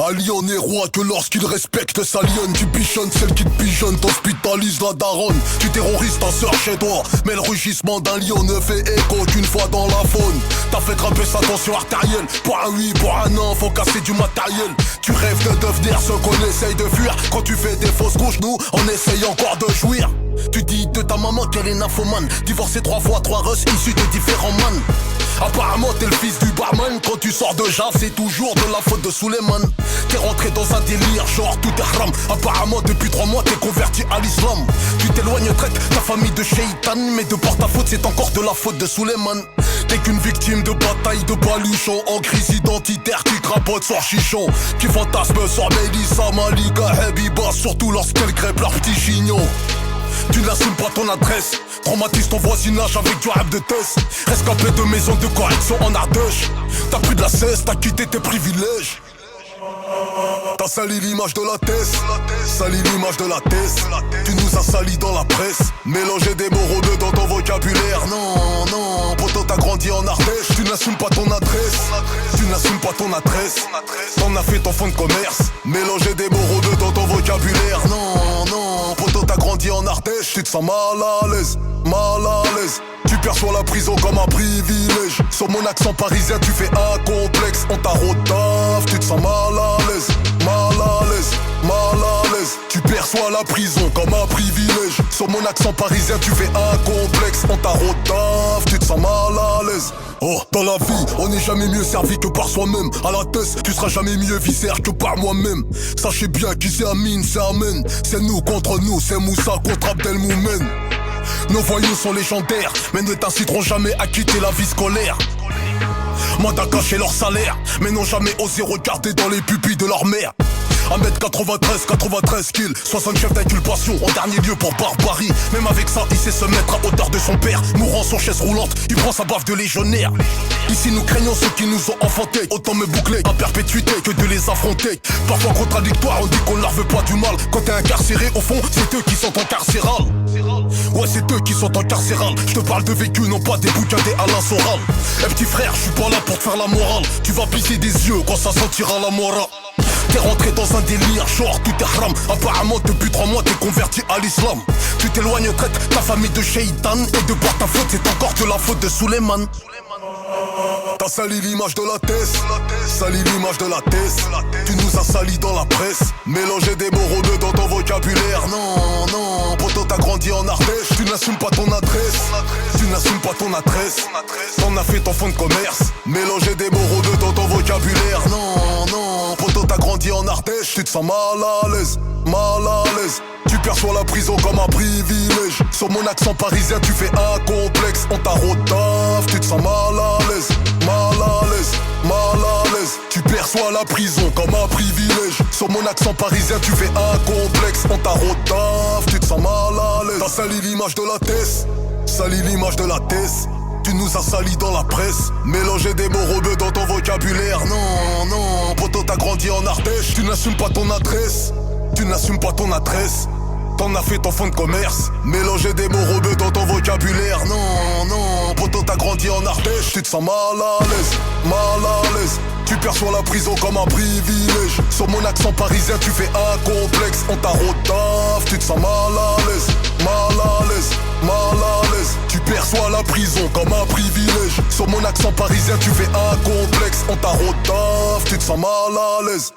Un lion n'est roi que lorsqu'il respecte sa lionne. Tu pigeonnes celle qui te pigeonne, t'hospitalise la daronne. Tu terrorises ta sœur chez toi, mais le rugissement d'un lion ne fait écho qu'une fois dans la faune. T'as fait grimper sa tension artérielle. Pour un oui, pour un non, faut casser du matériel. Tu rêves de devenir ce qu'on essaye de fuir. Quand tu fais des fausses couches, nous, on essaye encore de jouir. Tu dis de ta maman qu'elle est nymphomane. Divorcée 3 fois, 3 russes issus de différents man. Apparemment t'es le fils du barman. Quand tu sors de Java, c'est toujours de la faute de Suleiman. T'es rentré dans un délire, genre tout est haram. Apparemment depuis 3 mois t'es converti à l'islam. Tu t'éloignes traite ta famille de shaitan. Mais de par ta faute c'est encore de la faute de Suleiman. T'es qu'une victime de bataille de baluchon. En crise identitaire qui crapote sur chichon. Qui fantasme sur Mélissa, Malika, Habiba. Surtout lorsqu'elles crêpent leur petit chignon. Tu n'assumes pas ton adresse, traumatise ton voisinage avec du rap de test. Rescapé de maison de correction en Ardèche. T'as pris de la cesse, t'as quitté tes privilèges. T'as sali l'image de la thèse, sali l'image de la thèse. Tu nous as sali dans la presse. Mélanger des mots rodeux dans ton vocabulaire. Non, non, poto t'as grandi en Ardèche. Tu n'assumes pas ton adresse, tu n'assumes pas ton adresse. T'en as fait ton fonds de commerce. Mélanger des mots rodeux dans ton vocabulaire. Non, non, poto t'as grandi en Ardèche. Tu te sens mal à l'aise, mal à l'aise. Tu perçois la prison comme un privilège. Sur mon accent parisien tu fais un complexe. On t'a retaf, tu te sens mal à l'aise, mal à l'aise, mal à l'aise. Tu perçois la prison comme un privilège. Sur mon accent parisien tu fais un complexe. On t'a retaf, tu te sens mal à l'aise. Oh, dans la vie, on n'est jamais mieux servi que par soi-même. À la tête, tu seras jamais mieux viscère que par moi-même. Sachez bien qui c'est Amine, c'est Amen. C'est nous contre nous, c'est Moussa contre Abdelmoumen. Nos voyous sont légendaires, mais ne t'inciteront jamais à quitter la vie scolaire. Mandat caché leur salaire, mais n'ont jamais osé regarder dans les pupilles de leur mère. 1m93, 93 kills, 60 chefs d'inculpation en dernier lieu pour barbarie. Même avec ça, il sait se mettre à hauteur de son père. Mourant sur chaise roulante, il prend sa baffe de légionnaire. Ici nous craignons ceux qui nous ont enfantés. Autant me boucler à perpétuité que de les affronter. Parfois contradictoire, on dit qu'on leur veut pas du mal. Quand t'es incarcéré, au fond, c'est eux qui sont incarcérales. Ouais, c'est eux qui sont incarcérales. Je te parle de vécu, non pas des bouquins des Alain Soral. Eh petit frère, je suis pas là pour te faire la morale. Tu vas pisser des yeux quand ça sentira la morale. T'es rentré dans un délire, genre tout est haram. Apparemment depuis 3 mois t'es converti à l'islam. Tu t'éloignes traite ta famille de shaitan. Et de par ta faute c'est encore de la faute de Suleiman. T'as sali l'image de la thèse, sali l'image de la thèse. Tu nous as sali dans la presse. Mélanger des mots rodeux dans ton vocabulaire. Non, non, poto t'as grandi en Ardèche. Tu n'assumes pas ton adresse, tu n'assumes pas ton adresse. T'en as fait ton fonds de commerce. Mélanger des mots rodeux dans ton vocabulaire. Non, non, poto t'as grandi en Ardèche. Tu te sens mal à l'aise, mal à l'aise. Tu perçois la prison comme un privilège. Sur mon accent parisien tu fais un complexe. On t'a retaf, tu te sens mal à l'aise, mal à l'aise, mal à l'aise. Tu perçois la prison comme un privilège. Sur mon accent parisien tu fais un complexe. On t'a retaf, tu te sens mal à l'aise. T'as sali l'image de la thèse, sali l'image de la thèse. Tu nous as sali dans la presse. Mélanger des mots rebeux dans ton vocabulaire. Non, non, poto t'as grandi en Ardèche. Tu n'assumes pas ton adresse, tu n'assumes pas ton adresse. T'en as fait ton fonds de commerce. Mélanger des mots rebeux dans ton vocabulaire. Non, non, poto t'as grandi en Ardèche. Tu te sens mal à l'aise, mal à l'aise. Tu perçois la prison comme un privilège. Sur mon accent parisien tu fais un complexe. On t'a retaf, tu te sens mal à l'aise, mal à l'aise, mal à l'aise. Tu perçois la prison comme un privilège. Sur mon accent parisien tu fais un complexe. On t'a retaf, tu te sens mal à l'aise.